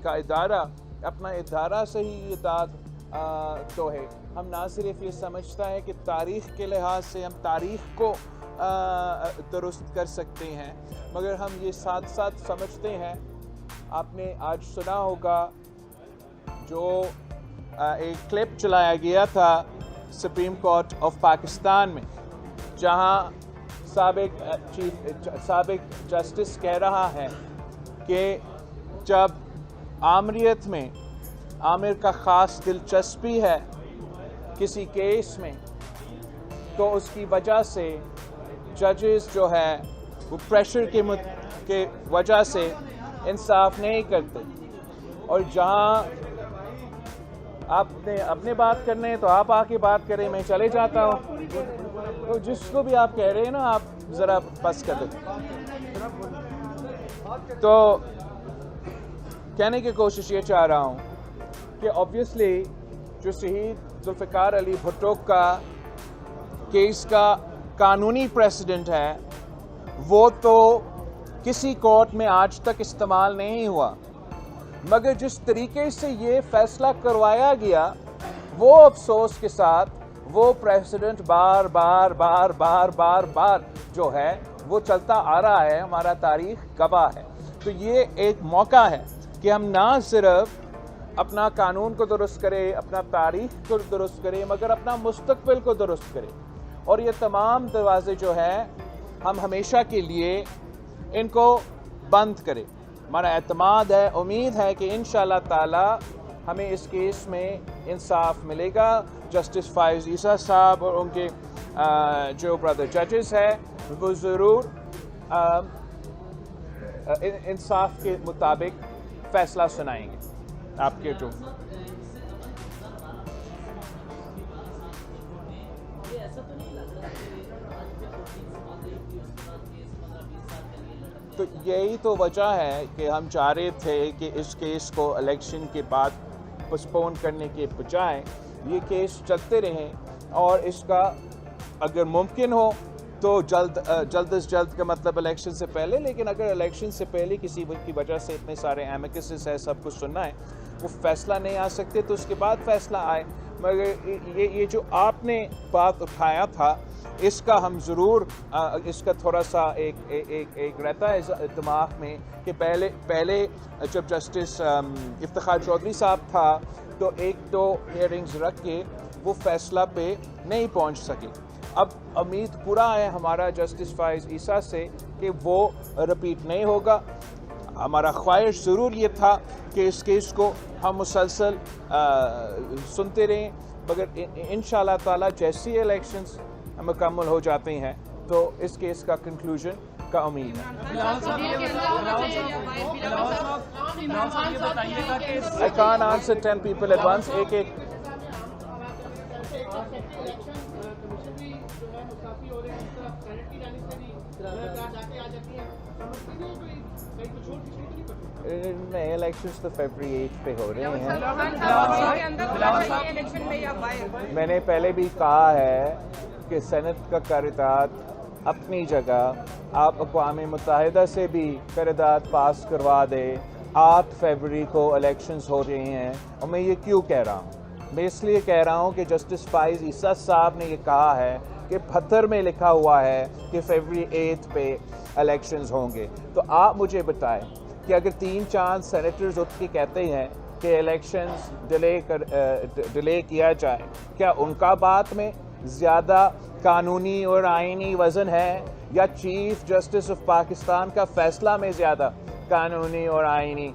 کا ادارہ اپنا ادارہ سے ہی داد تو ہے. ہم نہ صرف یہ سمجھتا ہے کہ تاریخ کے لحاظ سے ہم تاریخ کو درست کر سکتے ہیں، مگر ہم یہ ساتھ ساتھ سمجھتے ہیں. آپ نے آج سنا ہوگا جو ایک کلپ چلایا گیا تھا سپریم کورٹ آف پاکستان میں، جہاں سابق جسٹس کہہ رہا ہے کہ جب آمریت میں عامر کا خاص دلچسپی ہے کسی کیس میں، تو اس کی وجہ سے ججز جو ہے وہ پریشر کے وجہ سے انصاف نہیں کرتے. اور جہاں آپ نے اپنے بات کرنے تو آپ آ کے بات کریں، میں چلے جاتا ہوں. تو جس کو بھی آپ کہہ رہے ہیں نا، آپ ذرا بس کر دیں. تو کہنے کی کوشش یہ چاہ رہا ہوں کہ آبویسلی جو شہید ذوالفقار علی بھٹو کا کیس کا قانونی پریسیڈنٹ ہے، وہ تو کسی کورٹ میں آج تک استعمال نہیں ہوا، مگر جس طریقے سے یہ فیصلہ کروایا گیا، وہ افسوس کے ساتھ وہ پریسیڈنٹ بار بار جو ہے وہ چلتا آ رہا ہے. ہمارا تاریخ گواہ ہے. تو یہ ایک موقع ہے کہ ہم نہ صرف اپنا قانون کو درست کریں، اپنا تاریخ کو درست کریں، مگر اپنا مستقبل کو درست کریں. اور یہ تمام دروازے جو ہیں ہم ہمیشہ کے لیے ان کو بند کریں. ہمارا اعتماد ہے، امید ہے کہ انشاءاللہ تعالی ہمیں اس کیس میں انصاف ملے گا. جسٹس فائز عیسیٰ صاحب اور ان کے جو برادر ججز ہیں وہ ضرور انصاف کے مطابق فیصلہ سنائیں گے. آپ کے جو تو یہی تو وجہ ہے کہ ہم چاہ رہے تھے کہ اس کیس کو الیکشن کے بعد پوسٹپون کرنے کے بجائے یہ کیس چلتے رہیں، اور اس کا اگر ممکن ہو تو جلد از جلد کا مطلب الیکشن سے پہلے. لیکن اگر الیکشن سے پہلے کسی کی وجہ سے اتنے سارے ایمیکسز ہے، سب کچھ سننا ہے، وہ فیصلہ نہیں آ سکتے تو اس کے بعد فیصلہ آئے. مگر یہ جو آپ نے بات اٹھایا تھا، اس کا ہم ضرور اس کا تھوڑا سا ایک رہتا ہے دماغ میں کہ پہلے جب جسٹس افتخار چودھری صاحب تھا تو ایک دو ہیئرنگز رکھ کے وہ فیصلہ پہ نہیں پہنچ سکے. اب امید پورا ہے ہمارا جسٹس فائز عیسیٰ سے کہ وہ رپیٹ نہیں ہوگا. ہمارا خواہش ضرور یہ تھا کہ اس کیس کو ہم مسلسل سنتے رہیں، مگر انشاءاللہ تعالی جیسی الیکشنز مکمل ہو جاتے ہیں تو اس کیس کا کنکلوژن کا امید ہے. I can't answer 10 people at once. ایک نہیں، الیکشنز تو فیبری 8 پہ ہو رہے ہیں. میں نے پہلے بھی کہا ہے کہ سینٹ کا قرارداد اپنی جگہ، آپ اقوام متحدہ سے بھی قرارداد پاس کروا دے. 8 فیبری کو الیکشنز ہو رہے ہیں. اور میں یہ کیوں کہہ رہا ہوں؟ میں اس لیے کہہ رہا ہوں کہ جسٹس فائز عیسیٰ صاحب نے یہ کہا ہے کہ پتھر میں لکھا ہوا ہے کہ فیبری 8 پہ الیکشنز ہوں گے. تو آپ مجھے بتائیں کہ اگر 3-4 سینیٹرز اٹھ کے کہتے ہیں کہ الیکشنز ڈیلے کیا جائے، کیا ان کا بات میں زیادہ قانونی اور آئینی وزن ہے، یا چیف جسٹس آف پاکستان کا فیصلہ میں زیادہ قانونی اور آئینی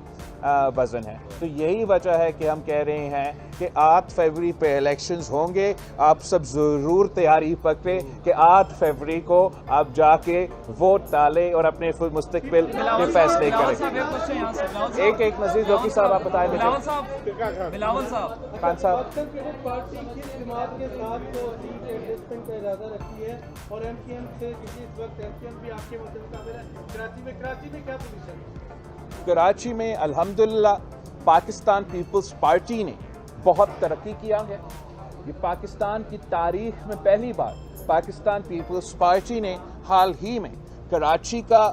وزن ہے؟ تو یہی وجہ ہے کہ ہم کہہ رہے ہیں کہ 8 فروری پہ الیکشنز ہوں گے. آپ سب ضرور تیاری پکڑیں کہ 8 فروری کو آپ جا کے ووٹ ڈالیں اور اپنے مستقبل کے فیصلے کریں. ایک مزید ذوقی صاحب آپ بتائیں. بلاول صاحب، خان صاحب، پارٹی کس جماعت کے ساتھ ایڈجسٹمنٹ کا ارادہ رکھتی ہے، اور ایم کیو ایم سے اس وقت ایم کیو ایم بھی آپ کے مقابل ہے کراچی میں کیا پوزیشن ہے؟ کراچی میں الحمدللہ پاکستان پیپلز پارٹی نے بہت ترقی کیا ہے. یہ پاکستان کی تاریخ میں پہلی بار پاکستان پیپلز پارٹی نے حال ہی میں کراچی کا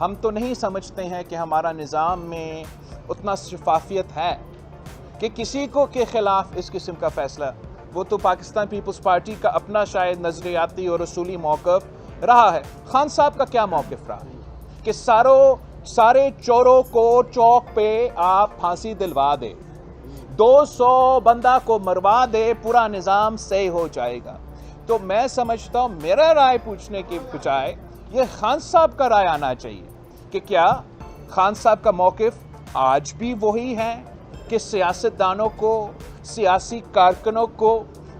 ہم تو نہیں سمجھتے ہیں کہ ہمارا نظام میں اتنا شفافیت ہے کہ کسی کو کے خلاف اس قسم کا فیصلہ، وہ تو پاکستان پیپلز پارٹی کا اپنا شاید نظریاتی اور اصولی موقف رہا ہے۔ خان صاحب کا کیا موقف رہا ہے کہ سارے چوروں کو چوک پہ آپ پھانسی دلوا دے، 200 بندہ کو مروا دے، پورا نظام صحیح ہو جائے گا۔ تو میں سمجھتا ہوں میرا رائے پوچھنے کی بجائے یہ خان صاحب کا رائے آنا چاہیے کہ کیا خان صاحب کا موقف آج بھی وہی ہے کہ سیاستدانوں کو، سیاسی کارکنوں کو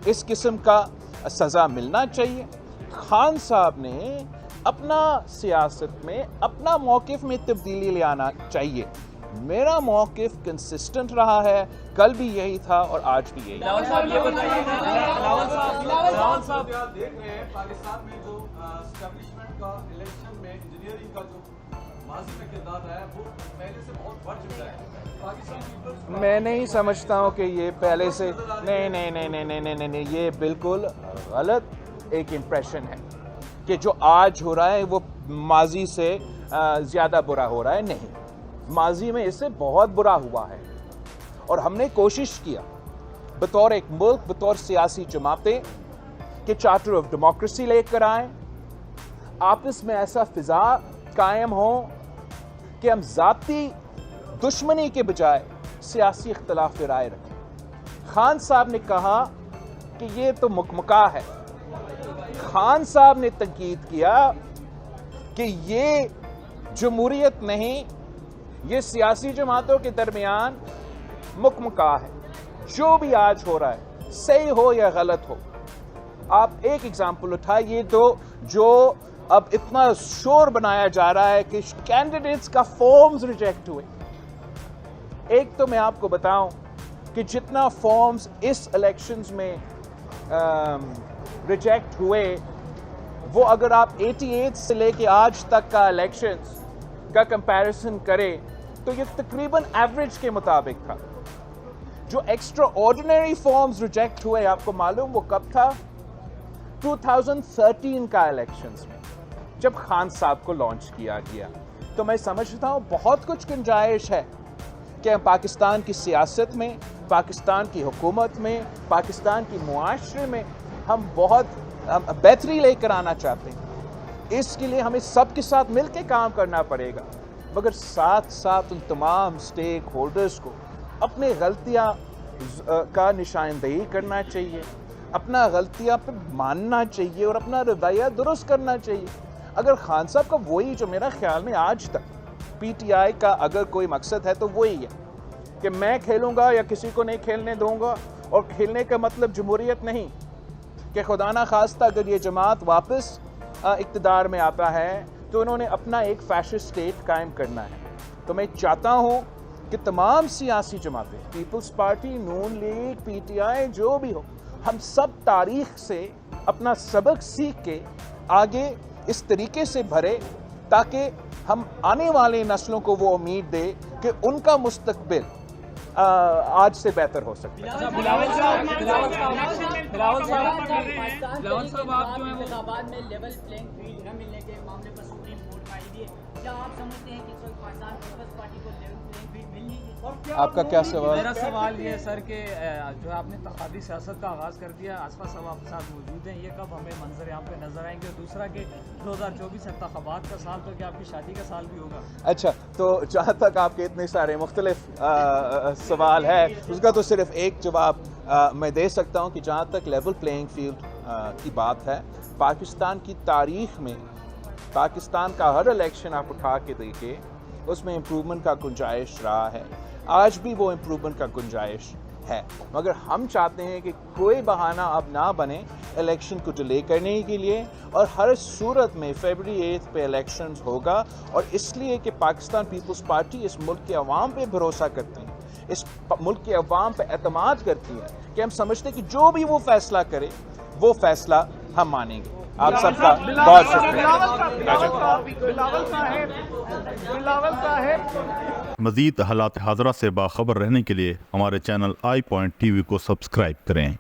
اس قسم کا سزا ملنا چاہیے۔ خان صاحب نے اپنا سیاست میں اپنا موقف میں تبدیلی لے آنا چاہیے۔ میرا موقف کنسسٹنٹ رہا ہے، کل بھی یہی تھا اور آج بھی یہی۔ بلاول صاحب یہ بتائیے، بلاول صاحب آپ دیکھ رہے ہیں پاکستان میں جو اسٹیبلشمنٹ کا الیکشن میں انجینئرنگ کا جو ماضی میں کردار رہا ہے وہ پہلے سے بہت بڑھ چکا ہے۔ میں نہیں سمجھتا ہوں کہ یہ پہلے سے نہیں، یہ بالکل غلط ایک امپریشن ہے کہ جو آج ہو رہا ہے وہ ماضی سے زیادہ برا ہو رہا ہے۔ نہیں، ماضی میں اس سے بہت برا ہوا ہے اور ہم نے کوشش کیا بطور ایک ملک، بطور سیاسی جماعتیں کہ چارٹر آف ڈیموکریسی لے کر آئیں، آپس میں ایسا فضا قائم ہو کہ ہم ذاتی دشمنی کے بجائے سیاسی اختلاف رائے رکھیں۔ خان صاحب نے کہا کہ یہ تو مکمکا ہے۔ خان صاحب نے تنقید کیا کہ یہ جمہوریت نہیں، یہ سیاسی جماعتوں کے درمیان مکمکا ہے۔ جو بھی آج ہو رہا ہے، صحیح ہو یا غلط ہو، آپ ایک ایگزامپل اٹھائیے تو جو اب اتنا شور بنایا جا رہا ہے کہ کینڈیڈیٹس کا فارمز ریجیکٹ ہوئے۔ ایک تو میں آپ کو بتاؤں کہ جتنا فارمز اس الیکشنز میں ریجیکٹ ہوئے وہ اگر آپ 88 سے لے کے آج تک کا الیکشنز کا کمپیریزن کریں تو یہ تقریباً ایوریج کے مطابق تھا۔ جو ایکسٹرا آرڈینری فارمز ریجیکٹ ہوئے آپ کو معلوم وہ کب تھا؟ 2013 کا الیکشنز میں جب خان صاحب کو لانچ کیا گیا۔ تو میں سمجھتا ہوں بہت کچھ گنجائش ہے کہ پاکستان کی سیاست میں، پاکستان کی حکومت میں، پاکستان کی معاشرے میں ہم بہت بہتری لے کر آنا چاہتے ہیں۔ اس کے لیے ہمیں سب کے ساتھ مل کے کام کرنا پڑے گا، مگر ساتھ ساتھ ان تمام سٹیک ہولڈرز کو اپنے غلطیاں کا نشاندہی کرنا چاہیے، اپنا غلطیاں پہ ماننا چاہیے اور اپنا رویہ درست کرنا چاہیے۔ اگر خان صاحب کا وہی جو میرا خیال میں آج تک پی ٹی آئی کا اگر کوئی مقصد ہے تو وہی ہے کہ میں کھیلوں گا یا کسی کو نہیں کھیلنے دوں گا، اور کھیلنے کا مطلب جمہوریت نہیں کہ خدا نہ خواستہ اگر یہ جماعت واپس اقتدار میں آتا ہے تو انہوں نے اپنا ایک فیشسٹ اسٹیٹ قائم کرنا ہے۔ تو میں چاہتا ہوں کہ تمام سیاسی جماعتیں، پیپلز پارٹی، نون لیگ، پی ٹی آئی، جو بھی ہو، ہم سب تاریخ سے اپنا سبق سیکھ کے آگے اس طریقے سے بھرے تاکہ ہم آنے والے نسلوں کو وہ امید دے کہ ان کا مستقبل آج سے بہتر ہو سکتا ہے۔ بلاول صاحب آپ جو ہیں انتخابات میں لیول پلینگ فیلڈ نہ ملنے کے معاملے پر سپریم کورٹ کا آئی ہے، کیا آپ سمجھتے ہیں کہ اس وقت پاکستان پیپلز پارٹی کو لیول پلینگ فیلڈ مل نہیں ہے؟ آپ کا کیا سوال؟ میرا سوال یہ ہے سر کہ جو آپ نے انتخابی سیاست کا آغاز کر دیا، آصفہ صاحب آپ کے ساتھ موجود ہیں، یہ کب ہمیں منظر یہاں پہ نظر آئیں گے؟ اور دوسرا کہ 2024 انتخابات کا سال تو کیا آپ کی شادی کا سال بھی ہوگا؟ اچھا، تو جہاں تک آپ کے اتنے سارے مختلف سوال ہے اس کا تو صرف ایک جواب میں دے سکتا ہوں کہ جہاں تک لیول پلینگ فیلڈ کی بات ہے، پاکستان کی تاریخ میں پاکستان کا ہر الیکشن آپ اٹھا کے دیکھیں اس میں امپروومنٹ کا گنجائش رہا ہے، آج بھی وہ امپروومنٹ کا گنجائش ہے، مگر ہم چاہتے ہیں کہ کوئی بہانہ اب نہ بنے الیکشن کو ڈیلے کرنے کے لیے، اور ہر صورت میں فیبرری 8 پہ الیکشنز ہوگا، اور اس لیے کہ پاکستان پیپلز پارٹی اس ملک کے عوام پہ بھروسہ کرتے ہیں، اس ملک کے عوام پہ اعتماد کرتی ہے کہ ہم سمجھتے ہیں کہ جو بھی وہ فیصلہ کرے وہ فیصلہ ہم مانیں گے۔ آپ سب کا بہت شکریہ۔ مزید حالات حاضرہ سے باخبر رہنے کے لیے ہمارے channel I point T V کو سبسکرائب کریں۔